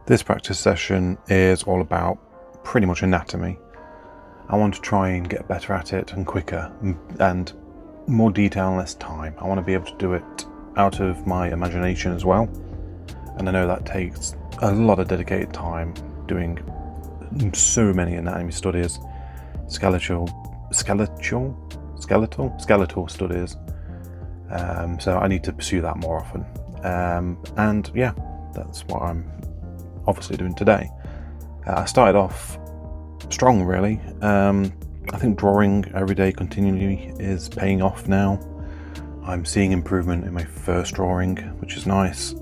This practice session is all about pretty much anatomy. I want to try and get better at it and quicker and more detail and less time. I want to be able to do it out of my imagination as well. And I know that takes a lot of dedicated time doing so many anatomy studies, skeletal studies. So I need to pursue that more often. And yeah, that's what I'm obviously doing today. I started off strong, really. I think drawing every day continually is paying off now. I'm seeing improvement in my first drawing, which is nice.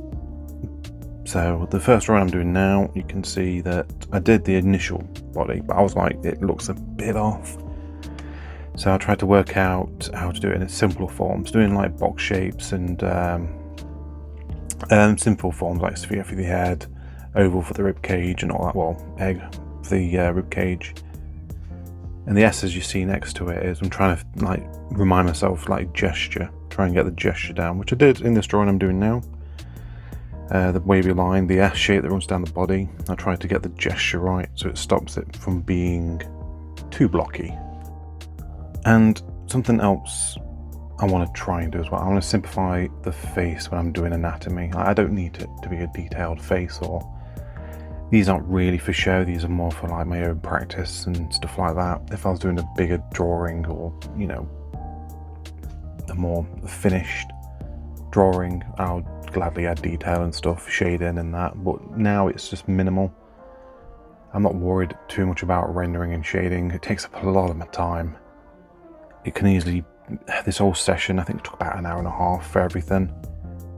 So the first drawing I'm doing now, you can see that I did the initial body, but I was like, it looks a bit off. So I tried to work out how to do it in its simpler forms, doing like box shapes and simple forms like sphere for the head, oval for the rib cage and all that, well, egg for the rib cage. And the S's you see next to it is I'm trying to like remind myself like gesture, try and get the gesture down, which I did in this drawing I'm doing now. The wavy line, the S shape that runs down the body, I tried to get the gesture right so it stops it from being too blocky. And something else I want to try and do as well, I want to simplify the face when I'm doing anatomy. I don't need it to be a detailed face, or these aren't really for show, these are more for like my own practice and stuff like that. If I was doing a bigger drawing or, you know, a more finished drawing, I would gladly add detail and stuff, shading and that, but now it's just minimal. I'm not worried too much about rendering and shading. It takes up a lot of my time. It can easily, this whole session I think took about an hour and a half for everything.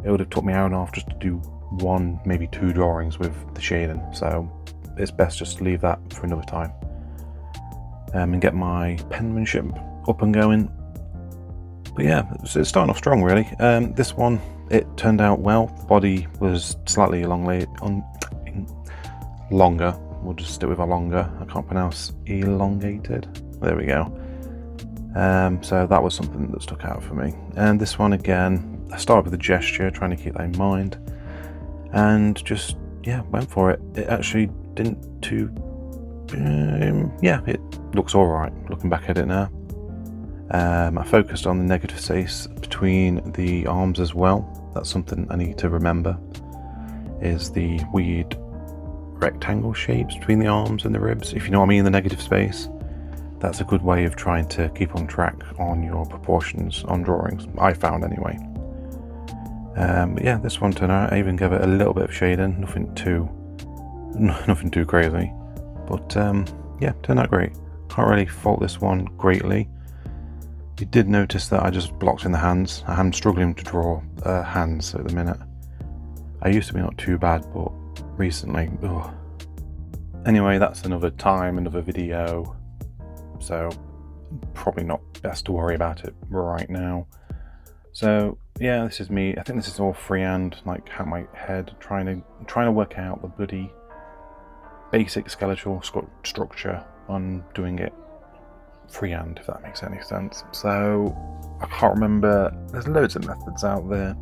It would have took me an hour and a half just to do one, maybe two drawings with the shading, so it's best just to leave that for another time. And get my penmanship up and going. But yeah, it's starting off strong really. This one, it turned out well. The body was slightly longer. We'll just stick with longer. I can't pronounce elongated. There we go. So that was something that stuck out for me. And this one again, I started with a gesture, trying to keep that in mind, and just went for it. It actually didn't too. It looks all right. Looking back at it now. I focused on the negative space between the arms as well. That's something I need to remember, is the weird rectangle shapes between the arms and the ribs, if you know what I mean, the negative space. That's a good way of trying to keep on track on your proportions on drawings, I found anyway. But yeah, this one turned out, I even gave it a little bit of shading, nothing too crazy, but yeah, turned out great. Can't really fault this one greatly. You did notice that I just blocked in the hands. I'm struggling to draw hands at the minute. I used to be not too bad, but recently, ugh. Anyway, that's another time, another video. So probably not best to worry about it right now. So yeah, this is me. I think this is all freehand, like out my head, trying to work out the bloody basic skeletal structure on doing it freehand, if that makes any sense. So I can't remember, there's loads of methods out there.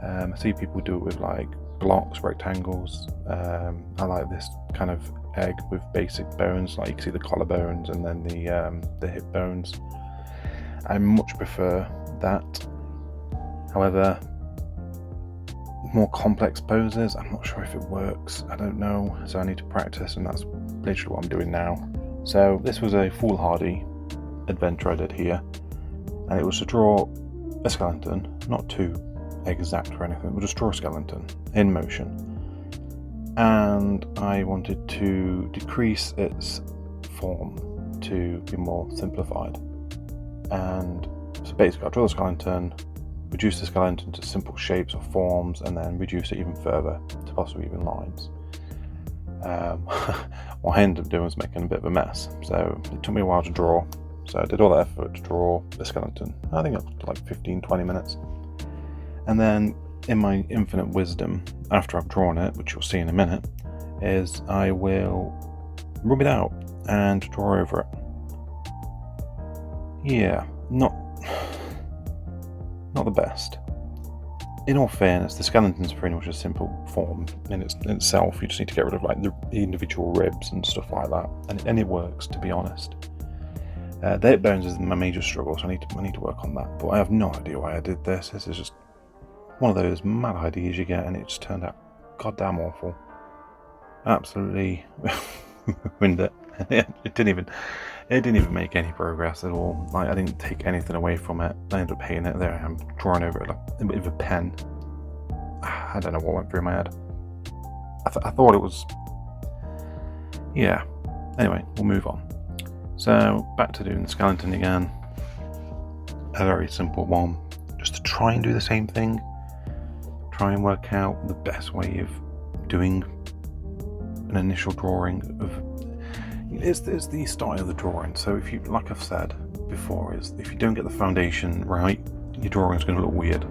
I see people do it with like blocks, rectangles. I like this kind of egg with basic bones, like you can see the collarbones and then the hip bones. I much prefer that. However, more complex poses, I'm not sure if it works, I don't know, so I need to practice, and that's literally what I'm doing now. So this was a foolhardy adventure I did here, and it was to draw a skeleton, not too exact or anything, but just draw a skeleton in motion. And I wanted to decrease its form to be more simplified. And so basically I draw the skeleton, reduce the skeleton to simple shapes or forms, and then reduce it even further to possibly even lines. What I ended up doing was making a bit of a mess, so it took me a while to draw. So I did all that effort to draw the skeleton. I think it took like 15-20 minutes. And then in my infinite wisdom, after I've drawn it, which you'll see in a minute, is I will rub it out and draw over it. Yeah, not the best. in all fairness, the skeleton's pretty much a simple form in itself. You just need to get rid of like the individual ribs and stuff like that, and it works, to be honest. The hip bones is my major struggle, so I need to work on that. But I have no idea why I did this. This is just one of those mad ideas you get, and it just turned out goddamn awful. Absolutely ruined it. It didn't even make any progress at all. Like, I didn't take anything away from it. I ended up hating it. There I am, drawing over it like a bit of a pen. I don't know what went through my head. I thought it was... yeah. Anyway, we'll move on. So, back to doing the skeleton again. A very simple one. Just to try and do the same thing. Try and work out the best way of doing an initial drawing of... It's the start of the drawing. So if you, like I've said before, is if you don't get the foundation right, your drawing is going to look weird.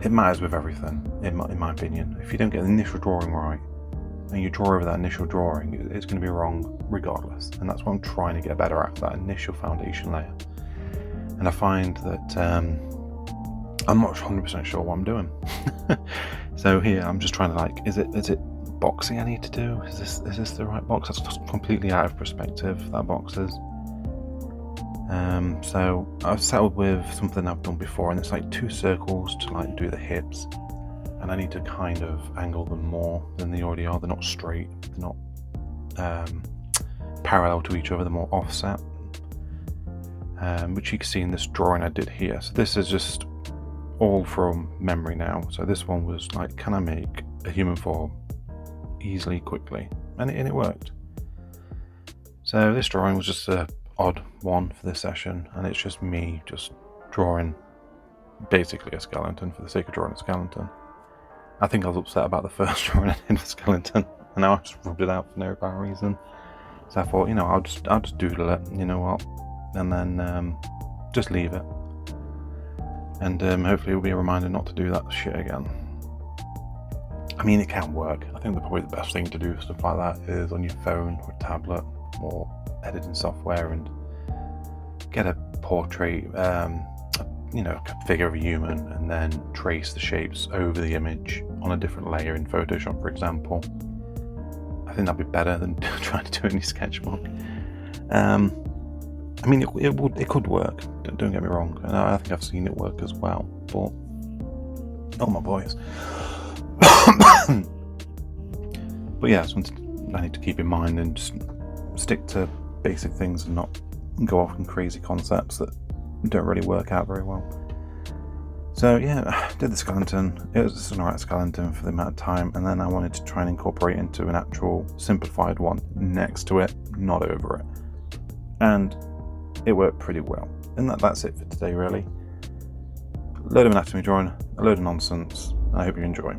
It matters with everything, in my opinion. If you don't get the initial drawing right, and you draw over that initial drawing, it's going to be wrong regardless. And that's what I'm trying to get better at, that initial foundation layer. And I find that I'm not 100% sure what I'm doing. So here I'm just trying to like, is it boxing I need to do? Is this the right box? That's just completely out of perspective, that box is. So I've settled with something I've done before, and it's like 2 circles to like do the hips, and I need to kind of angle them more than they already are. They're not straight, they're not parallel to each other, they're more offset, which you can see in this drawing I did here. So this is just all from memory now. So this one was like, can I make a human form easily, quickly, and it worked. So this drawing was just a odd one for this session, and it's just me just drawing basically a skeleton for the sake of drawing a skeleton. I think I was upset about the first drawing I did of a skeleton, and now I just rubbed it out for no apparent reason. So I thought, I'll just doodle it, you know what, and then just leave it, and hopefully it'll be a reminder not to do that shit again. I mean, it can work. I think probably the best thing to do for stuff like that is on your phone or tablet or editing software, and get a portrait, a figure of a human, and then trace the shapes over the image on a different layer in Photoshop, for example. I think that'd be better than trying to do any sketchbook. I mean, it could work. Don't get me wrong, and I think I've seen it work as well. But oh my voice. But yeah, something I need to keep in mind and just stick to basic things and not go off on crazy concepts that don't really work out very well. So yeah, I did the skeleton. It was just an alright skeleton for the amount of time, and then I wanted to try and incorporate into an actual simplified one next to it, not over it. And it worked pretty well. And that's it for today, really. A load of anatomy drawing, a load of nonsense, and I hope you enjoy.